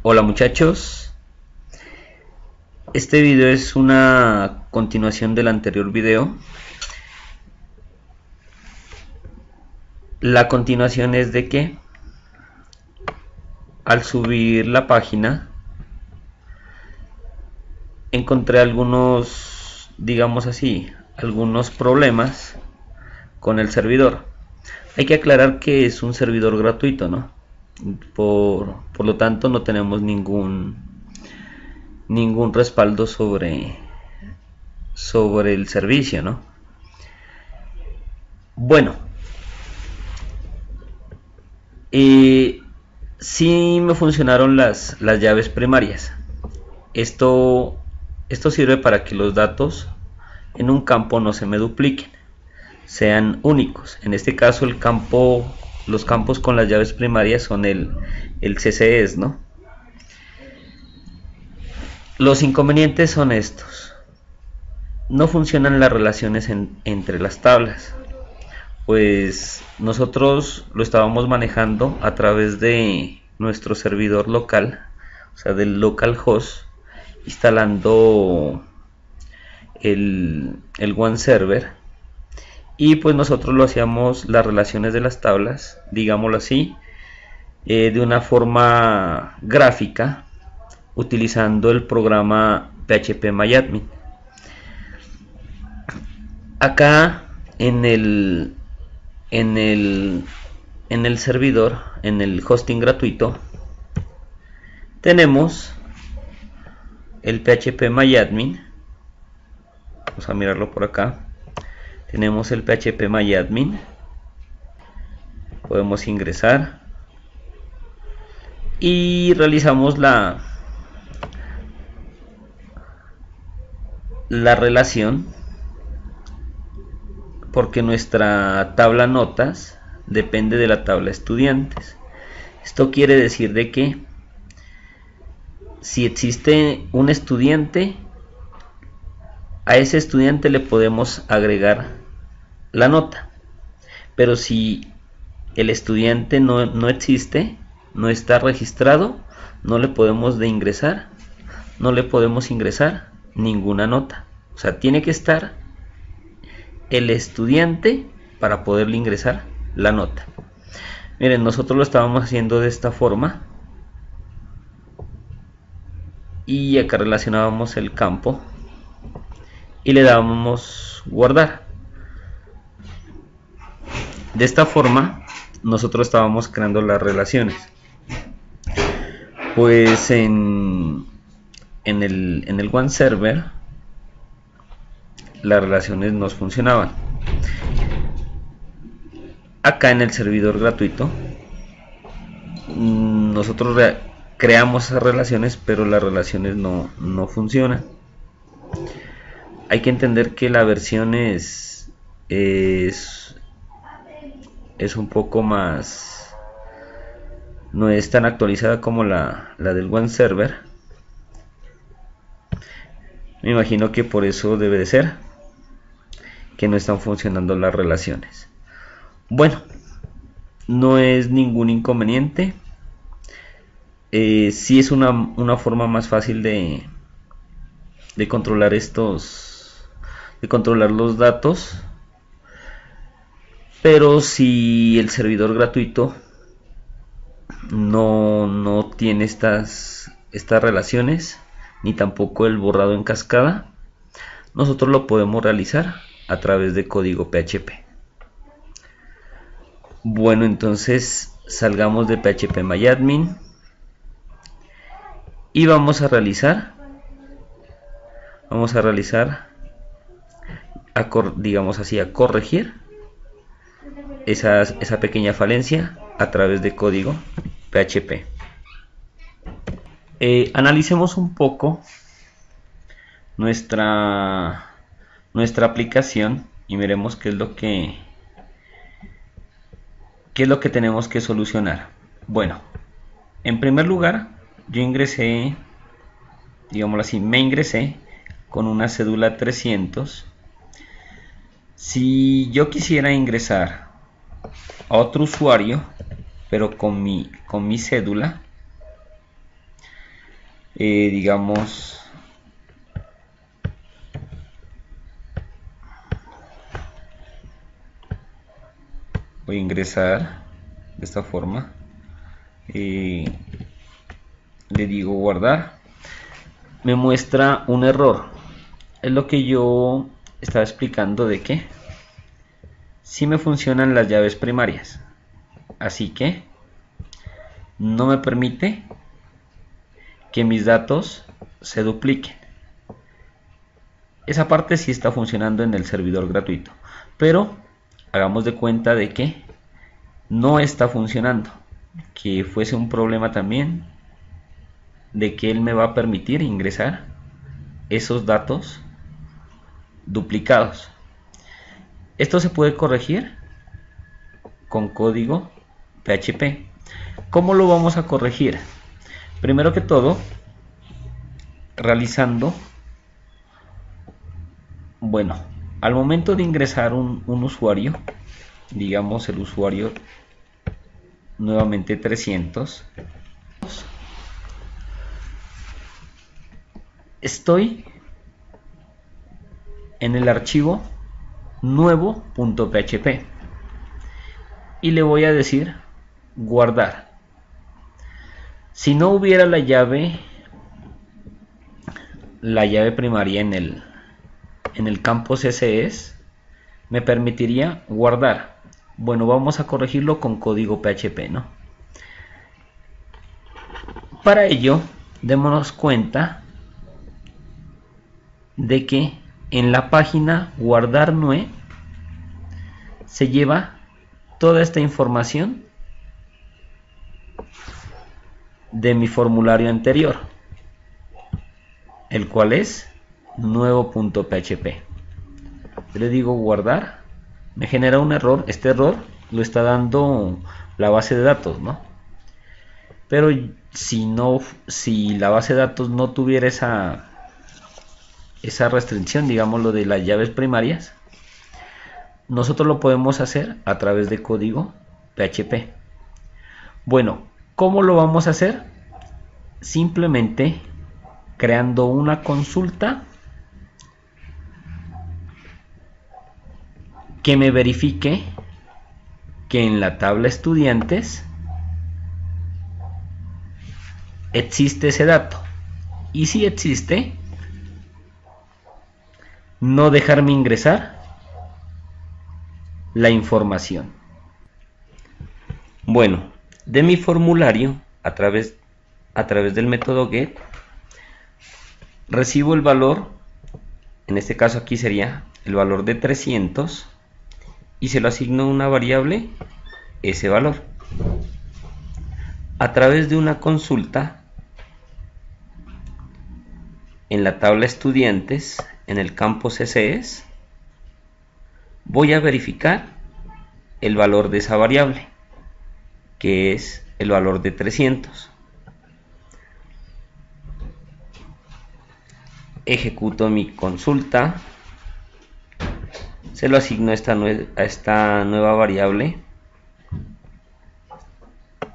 Hola muchachos, este video es una continuación del anterior video. La continuación es de que al subir la página encontré digamos así, algunos problemas con el servidor. Hay que aclarar que es un servidor gratuito, ¿no? Por lo tanto no tenemos ningún respaldo sobre el servicio, ¿no? Bueno, sí me funcionaron las llaves primarias. Esto, esto sirve para que los datos en un campo no se me dupliquen, sean únicos. En este caso los campos con las llaves primarias son el CCS, ¿no? Los inconvenientes son estos. No funcionan las relaciones entre las tablas, pues nosotros lo estábamos manejando a través de nuestro servidor local, o sea del localhost, instalando el One Server, y pues nosotros lo hacíamos las relaciones de las tablas, digámoslo así, de una forma gráfica utilizando el programa PHPMyAdmin. Acá en el servidor, en el hosting gratuito, tenemos el PHPMyAdmin. Vamos a mirarlo por acá. Tenemos el PHPMyAdmin. Podemos ingresar y realizamos la relación, porque nuestra tabla notas depende de la tabla estudiantes. Esto quiere decir de que si existe un estudiante, a ese estudiante le podemos agregar la nota, pero si el estudiante no existe, no está registrado, no le podemos ingresar ninguna nota. O sea, tiene que estar el estudiante para poderle ingresar la nota. Miren, nosotros lo estábamos haciendo de esta forma, y acá relacionábamos el campo y le dábamos guardar. De esta forma nosotros estábamos creando las relaciones, pues en el One Server las relaciones nos funcionaban. Acá en el servidor gratuito nosotros creamos esas relaciones, pero las relaciones no funcionan. Hay que entender que la versión es un poco más, no es tan actualizada como la del One Server. Me imagino que por eso debe de ser que no están funcionando las relaciones. Bueno, no es ningún inconveniente. Sí es una forma más fácil de controlar de controlar los datos, pero si el servidor gratuito no tiene estas relaciones, ni tampoco el borrado en cascada, nosotros lo podemos realizar a través de código PHP. Bueno, entonces salgamos de PHPMyAdmin y vamos a realizar, digamos así, a corregir esa pequeña falencia a través de código PHP. Analicemos un poco nuestra aplicación y miremos qué es lo que tenemos que solucionar. Bueno, en primer lugar, yo ingresé, digámoslo así, me ingresé con una cédula 300. Si yo quisiera ingresar a otro usuario, pero con mi cédula, digamos, voy a ingresar de esta forma, le digo guardar, me muestra un error. Es lo que yo estaba explicando, de que sí me funcionan las llaves primarias, así que no me permite que mis datos se dupliquen. Esa parte sí está funcionando en el servidor gratuito, pero hagamos de cuenta de que no está funcionando, que fuese un problema también de que él me va a permitir ingresar esos datos duplicados. Esto se puede corregir con código PHP. ¿Cómo lo vamos a corregir? Primero que todo, realizando, bueno, al momento de ingresar un usuario, digamos el usuario nuevamente 300, estoy en el archivo nuevo.php y le voy a decir guardar. Si no hubiera la llave primaria en el campo CSS, me permitiría guardar. Bueno, vamos a corregirlo con código PHP, ¿no? Para ello, démonos cuenta de que en la página guardar nue se lleva toda esta información de mi formulario anterior, el cual es nuevo.php. Le digo guardar, me genera un error. Este error lo está dando la base de datos, ¿no? Pero si la base de datos no tuviera esa restricción, digamos lo de las llaves primarias, nosotros lo podemos hacer a través de código PHP. Bueno, ¿cómo lo vamos a hacer? Simplemente creando una consulta que me verifique que en la tabla estudiantes existe ese dato, y si existe, no dejarme ingresar la información. Bueno, de mi formulario, a través del método get, recibo el valor, en este caso aquí sería el valor de 300, y se lo asigno una variable, ese valor. A través de una consulta en la tabla estudiantes, en el campo CSS, voy a verificar el valor de esa variable, que es el valor de 300. Ejecuto mi consulta, se lo asigno a esta nueva variable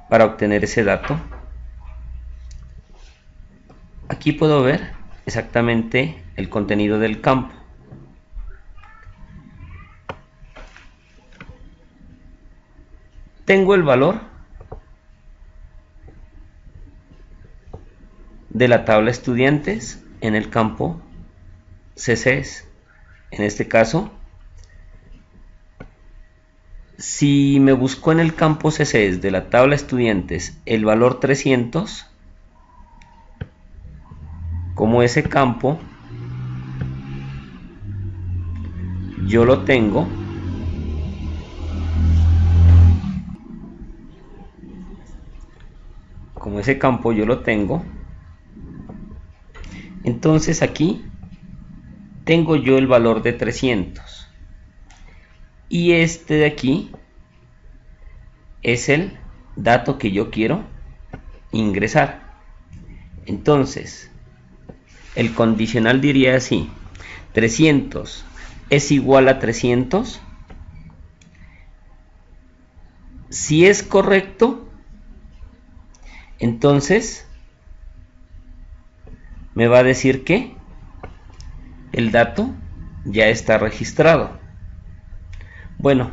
para obtener ese dato. Aquí puedo ver exactamente el contenido del campo. Tengo el valor de la tabla estudiantes en el campo CSS. En este caso, si me busco en el campo CSS de la tabla estudiantes el valor 300, como ese campo yo lo tengo, entonces aquí tengo yo el valor de 300, y este de aquí es el dato que yo quiero ingresar. Entonces el condicional diría así: 300 es igual a 300. Si es correcto, entonces me va a decir que el dato ya está registrado. Bueno,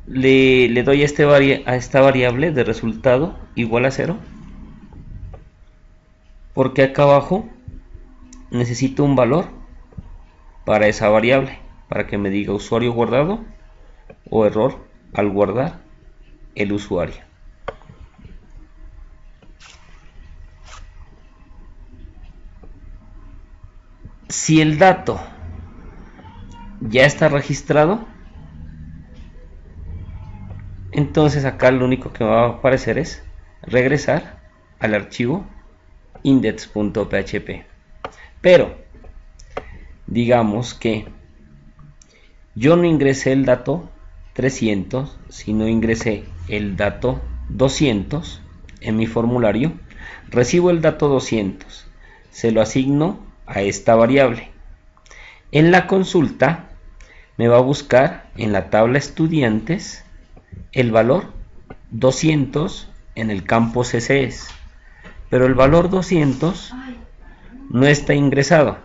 le doy a esta variable de resultado igual a 0, porque acá abajo necesito un valor para esa variable, para que me diga usuario guardado o error al guardar el usuario. Si el dato ya está registrado, entonces acá lo único que va a aparecer es regresar al archivo index.php. Pero digamos que yo no ingresé el dato 300, sino ingresé el dato 200 en mi formulario. Recibo el dato 200, se lo asigno a esta variable. En la consulta me va a buscar en la tabla estudiantes el valor 200 en el campo CSS, pero el valor 200 no está ingresado.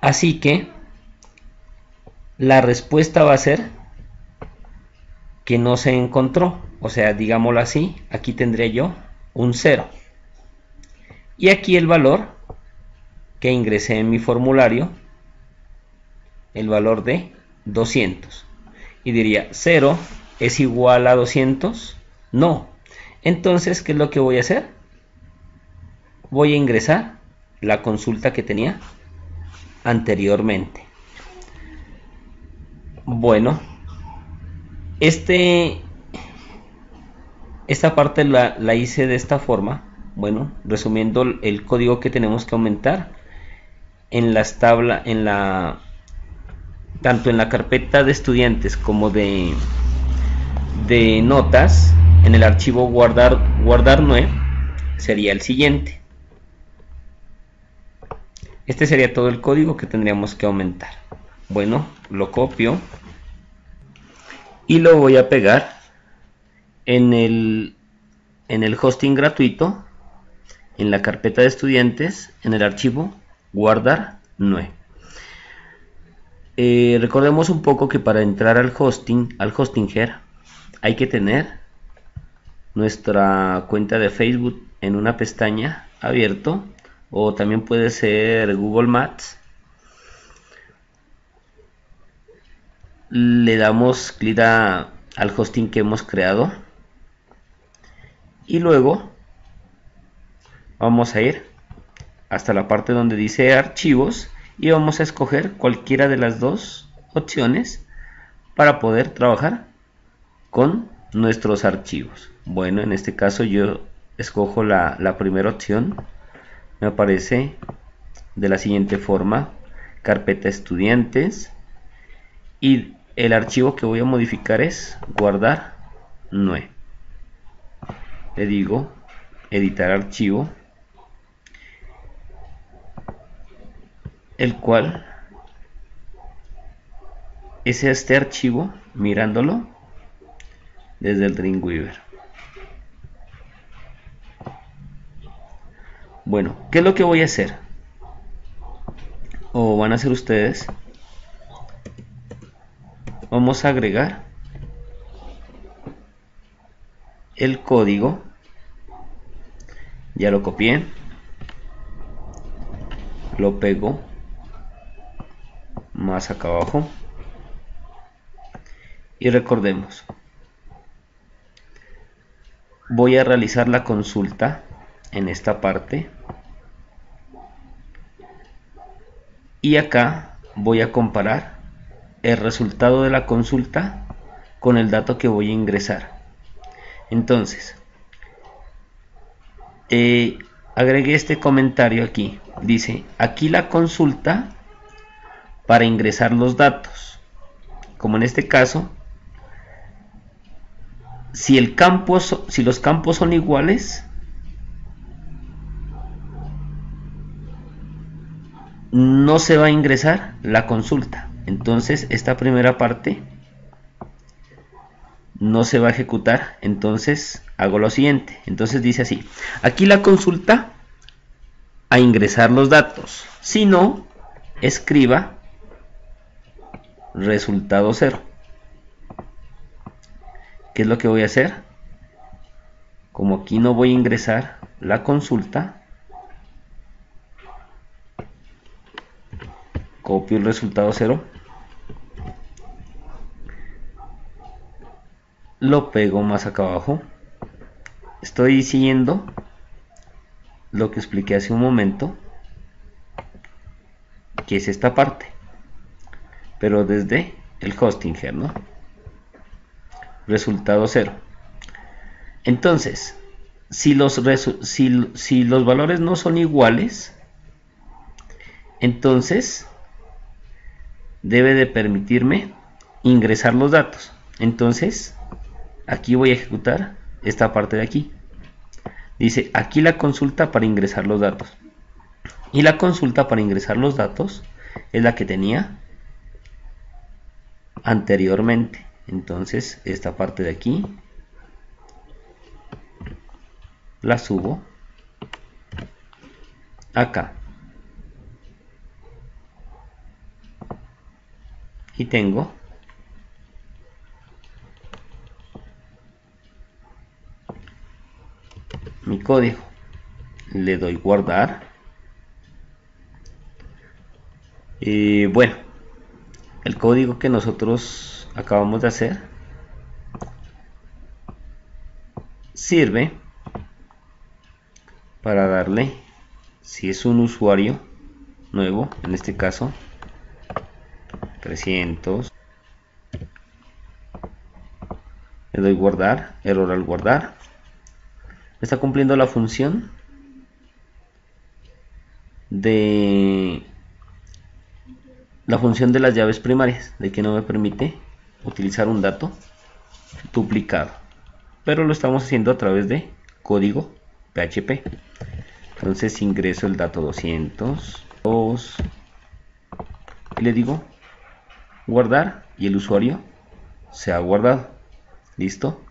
Así que la respuesta va a ser que no se encontró. O sea, digámoslo así, aquí tendría yo un 0. Y aquí el valor que ingresé en mi formulario, el valor de 200. Y diría, 0 es igual a 200. No. Entonces, ¿qué es lo que voy a hacer? Voy a ingresar la consulta que tenía anteriormente. Bueno, esta parte la hice de esta forma. Bueno, resumiendo el código que tenemos que aumentar en las tablas, tanto en la carpeta de estudiantes como de notas, en el archivo guardar nue, sería el siguiente. Este sería todo el código que tendríamos que aumentar. Bueno, lo copio y lo voy a pegar en el hosting gratuito, en la carpeta de estudiantes, en el archivo guardar nue. Recordemos un poco que para entrar al hostinger, hay que tener nuestra cuenta de Facebook en una pestaña abierto, o también puede ser Google Maps. Le damos clic al hosting que hemos creado y luego vamos a ir hasta la parte donde dice archivos y vamos a escoger cualquiera de las dos opciones para poder trabajar con nuestros archivos. Bueno, en este caso yo escojo la primera opción. Me aparece de la siguiente forma: carpeta estudiantes, y el archivo que voy a modificar es guardar nue. Le digo editar archivo, el cual es este archivo mirándolo desde el Dreamweaver. Bueno, ¿qué es lo que voy a hacer? O van a hacer ustedes. Vamos a agregar el código. Ya lo copié, lo pego más acá abajo y recordemos, voy a realizar la consulta en esta parte y acá voy a comparar el resultado de la consulta con el dato que voy a ingresar. Entonces agregué este comentario aquí, dice aquí la consulta para ingresar los datos, como en este caso, si los campos son iguales, no se va a ingresar la consulta. Entonces esta primera parte no se va a ejecutar. Entonces hago lo siguiente. Entonces dice así: aquí la consulta a ingresar los datos. Si no, escriba resultado 0. ¿Qué es lo que voy a hacer? Como aquí no voy a ingresar la consulta, copio el resultado 0, lo pego más acá abajo. Estoy siguiendo lo que expliqué hace un momento, que es esta parte, pero desde el Hostinger, ¿no? Resultado 0. Entonces, si los valores no son iguales, entonces debe de permitirme ingresar los datos. Entonces, aquí voy a ejecutar esta parte de aquí. Dice, aquí la consulta para ingresar los datos. Y la consulta para ingresar los datos es la que tenía anteriormente. Entonces, esta parte de aquí la subo acá. Y tengo mi código. Le doy guardar. Y bueno, el código que nosotros acabamos de hacer sirve para darle, si es un usuario nuevo, en este caso 300, le doy guardar, error al guardar. Está cumpliendo la función de las llaves primarias, de que no me permite utilizar un dato duplicado, pero lo estamos haciendo a través de código PHP. Entonces ingreso el dato 202 y le digo guardar, y el usuario se ha guardado. Listo.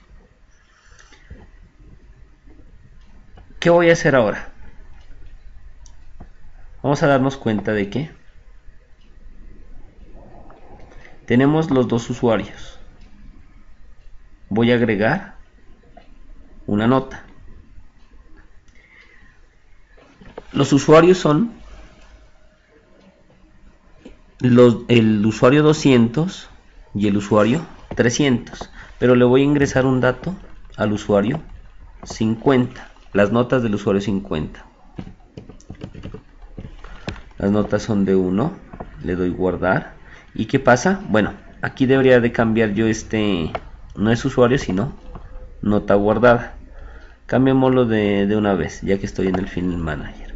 ¿Qué voy a hacer ahora? Vamos a darnos cuenta de que tenemos los dos usuarios. Voy a agregar una nota. Los usuarios son el usuario 200 y el usuario 300, pero le voy a ingresar un dato al usuario 50, las notas del usuario 50. Las notas son de 1, le doy guardar. ¿Y qué pasa? Bueno, aquí debería de cambiar yo no es usuario sino nota guardada. Cambiémoslo de una vez, ya que estoy en el File Manager.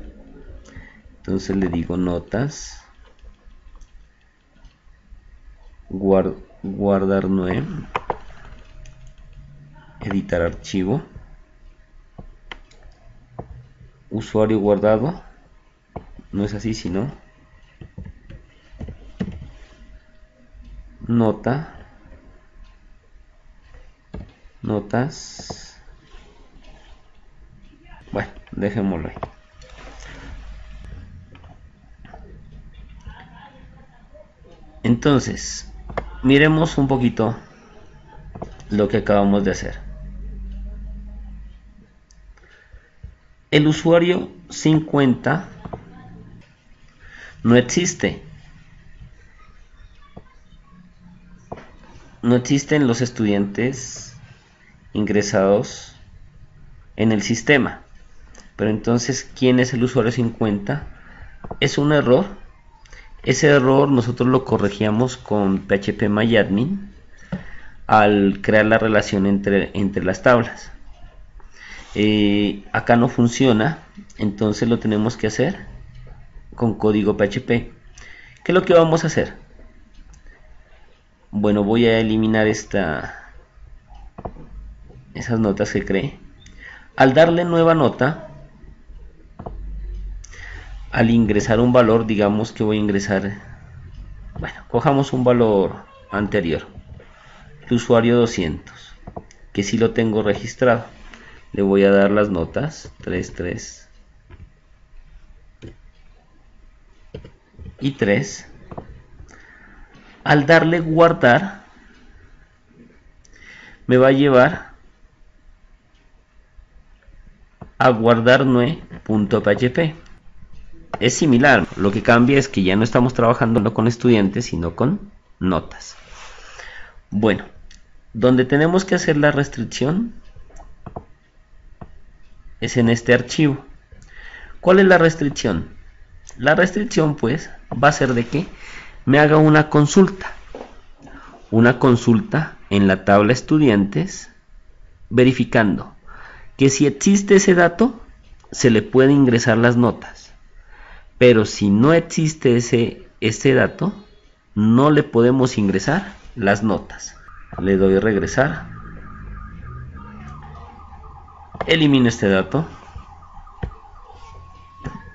Entonces le digo notas, guardar nuevo, editar archivo, usuario guardado, no es así sino notas. Bueno, dejémoslo ahí. Entonces, miremos un poquito lo que acabamos de hacer. El usuario 50 no existe. No existen los estudiantes ingresados en el sistema. Pero entonces, ¿quién es el usuario 50? Es un error. Ese error nosotros lo corregíamos con phpMyAdmin al crear la relación entre las tablas. Acá no funciona, entonces lo tenemos que hacer con código PHP. ¿Qué es lo que vamos a hacer? Bueno, voy a eliminar esas notas que creé. Al darle nueva nota, al ingresar un valor, digamos que voy a ingresar, bueno, cojamos un valor anterior, el usuario 200, que sí lo tengo registrado. Le voy a dar las notas 33 y 3. Al darle guardar, me va a llevar a guardar nue.php. Es similar, lo que cambia es que ya no estamos trabajando no con estudiantes, sino con notas. Bueno, donde tenemos que hacer la restricción es en este archivo. ¿Cuál es la restricción? La restricción pues va a ser de que me haga una consulta en la tabla estudiantes, verificando que si existe ese dato se le puede ingresar las notas, pero si no existe ese dato no le podemos ingresar las notas. Le doy regresar, elimino este dato,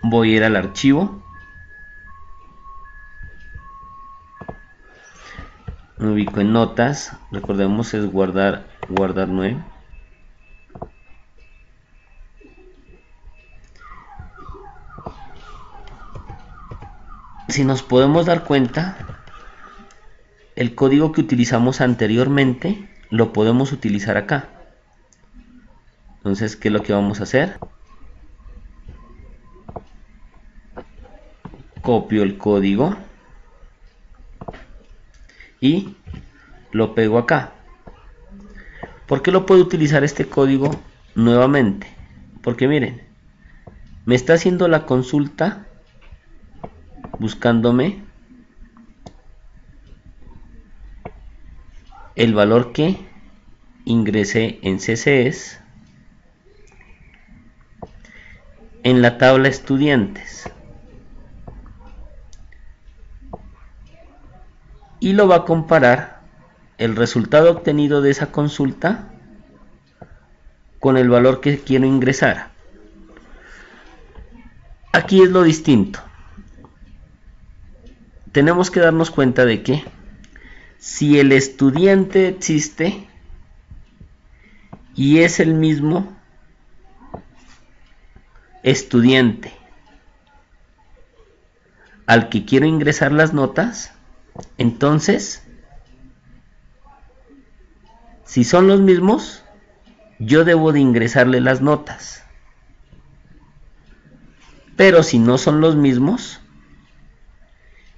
voy a ir al archivo, me ubico en notas, recordemos es guardar nue. Si nos podemos dar cuenta, el código que utilizamos anteriormente lo podemos utilizar acá. Entonces, ¿qué es lo que vamos a hacer? Copio el código y lo pego acá. ¿Por qué lo puedo utilizar este código nuevamente? Porque miren, me está haciendo la consulta buscándome el valor que ingresé en CSS en la tabla estudiantes y lo va a comparar el resultado obtenido de esa consulta con el valor que quiero ingresar. Aquí es lo distinto. Tenemos que darnos cuenta de que si el estudiante existe y es el mismo estudiante al que quiero ingresar las notas, entonces si son los mismos, yo debo de ingresarle las notas. Pero si no son los mismos,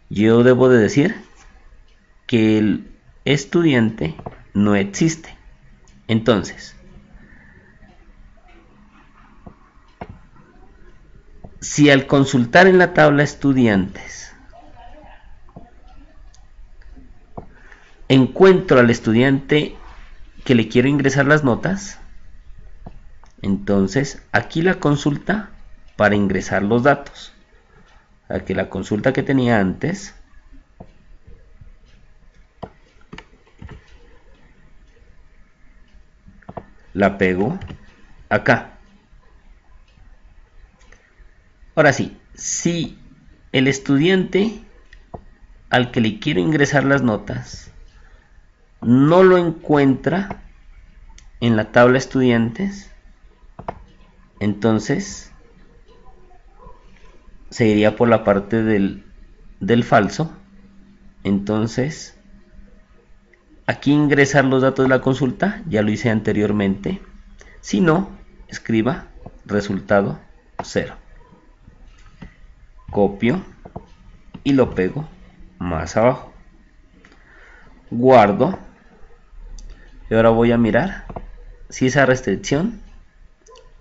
yo debo de decir que el estudiante no existe. Entonces, si al consultar en la tabla estudiantes encuentro al estudiante que le quiero ingresar las notas, entonces aquí la consulta para ingresar los datos. Aquí la consulta que tenía antes la pego acá. Ahora sí, si el estudiante al que le quiero ingresar las notas no lo encuentra en la tabla estudiantes, entonces se iría por la parte del falso. Entonces aquí ingresar los datos de la consulta, ya lo hice anteriormente. Si no, escriba resultado 0. Copio y lo pego más abajo. Guardo. Y ahora voy a mirar si esa restricción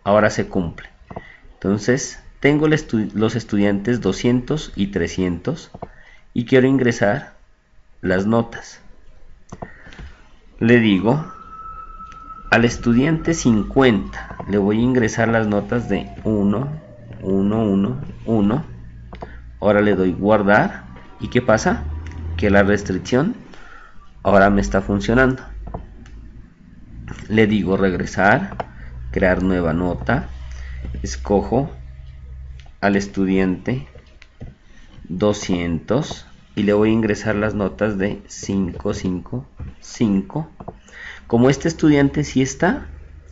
ahora se cumple. Entonces tengo los estudiantes 200 y 300 y quiero ingresar las notas. Le digo al estudiante 50 le voy a ingresar las notas de 1, 1, 1, 1. Ahora le doy guardar y ¿qué pasa? Que la restricción ahora me está funcionando. Le digo regresar, crear nueva nota, escojo al estudiante 200 y le voy a ingresar las notas de 5, 5, 5. Como este estudiante sí está,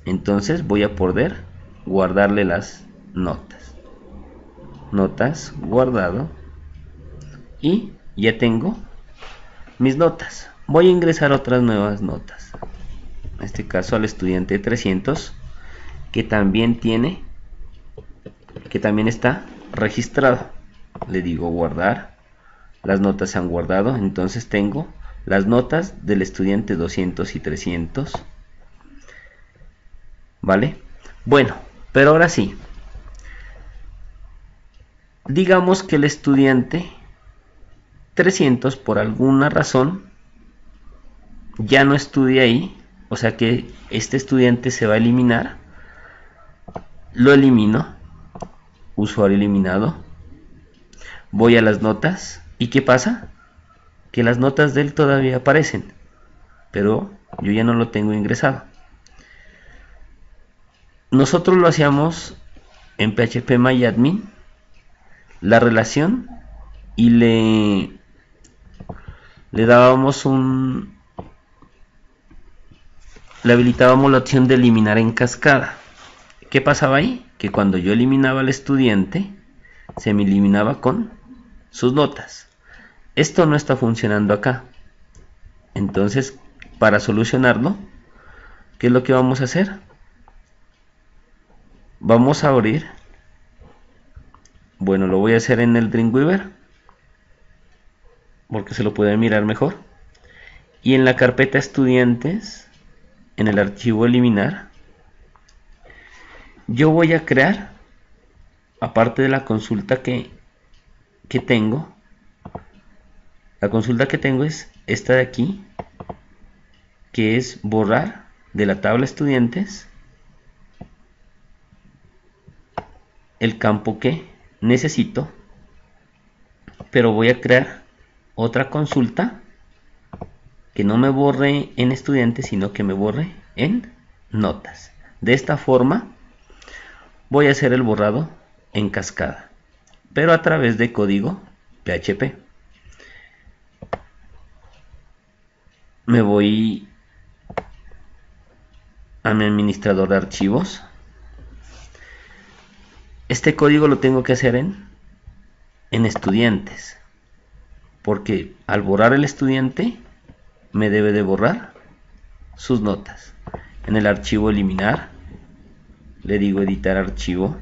entonces voy a poder guardarle las notas. Notas, guardado, y ya tengo mis notas. Voy a ingresar otras nuevas notas, en este caso al estudiante 300, que también está registrado. Le digo guardar, las notas se han guardado, entonces tengo las notas del estudiante 200 y 300, ¿vale? Bueno, pero ahora sí, digamos que el estudiante 300 por alguna razón ya no estudia ahí, o sea que este estudiante se va a eliminar. Lo elimino, usuario eliminado, voy a las notas y ¿qué pasa? Que las notas de él todavía aparecen, pero yo ya no lo tengo ingresado. Nosotros lo hacíamos en PHPMyAdmin, la relación, y le dábamos le habilitábamos la opción de eliminar en cascada. ¿Qué pasaba ahí? Que cuando yo eliminaba al estudiante, se me eliminaba con sus notas. Esto no está funcionando acá. Entonces, para solucionarlo, ¿qué es lo que vamos a hacer? Vamos a abrir, bueno, lo voy a hacer en el Dreamweaver, porque se lo puede mirar mejor. Y en la carpeta estudiantes, en el archivo eliminar, yo voy a crear, aparte de la consulta que tengo, la consulta que tengo es esta de aquí, que es borrar de la tabla estudiantes el campo que necesito, pero voy a crear otra consulta que no me borre en estudiantes, sino que me borre en notas. De esta forma voy a hacer el borrado en cascada, pero a través de código PHP. Me voy a mi administrador de archivos. Este código lo tengo que hacer en estudiantes, porque al borrar el estudiante me debe de borrar sus notas. En el archivo eliminar le digo editar archivo,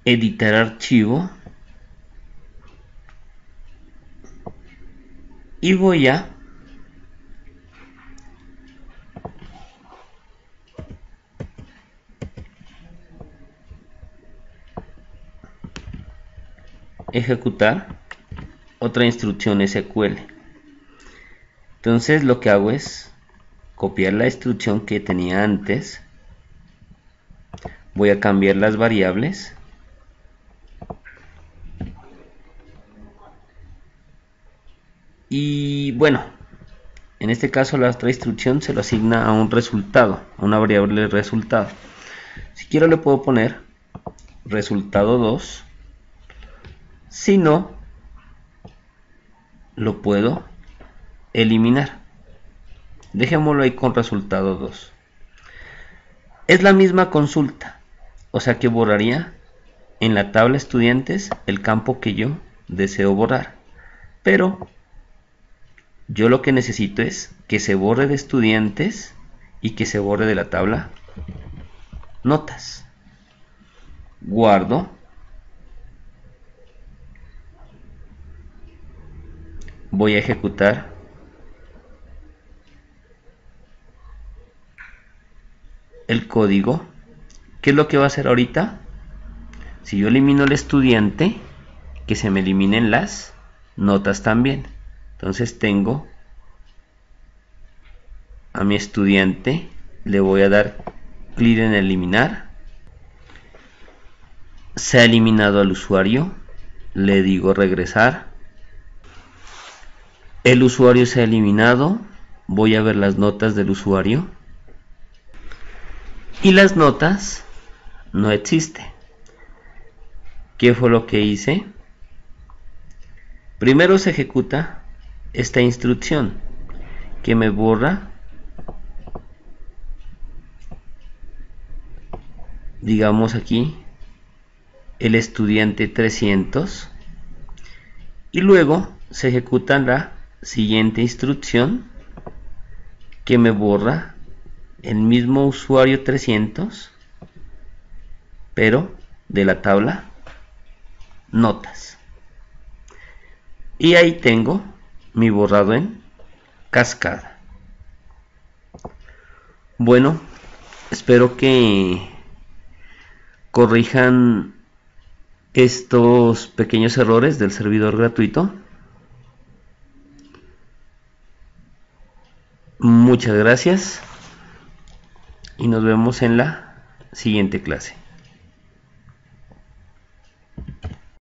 editar archivo, y voy a ejecutar otra instrucción SQL. Entonces lo que hago es copiar la instrucción que tenía antes, voy a cambiar las variables y bueno, en este caso la otra instrucción se lo asigna a un resultado, a una variable resultado. Si quiero le puedo poner resultado 2, si no lo puedo eliminar. Dejémoslo ahí con resultado 2. Es la misma consulta, o sea que borraría en la tabla estudiantes el campo que yo deseo borrar, pero yo lo que necesito es que se borre de estudiantes y que se borre de la tabla notas. Guardo, voy a ejecutar el código. ¿Qué es lo que va a hacer ahorita? Si yo elimino el estudiante, que se me eliminen las notas también. Entonces tengo a mi estudiante, le voy a dar clic en eliminar, se ha eliminado al usuario, le digo regresar, el usuario se ha eliminado, voy a ver las notas del usuario y las notas no existen. ¿Qué fue lo que hice? Primero se ejecuta esta instrucción que me borra, digamos aquí, el estudiante 300 y luego se ejecuta la siguiente instrucción que me borra el mismo usuario 300 pero de la tabla notas, y ahí tengo mi borrado en cascada. Bueno, espero que corrijan estos pequeños errores del servidor gratuito. Muchas gracias y nos vemos en la siguiente clase.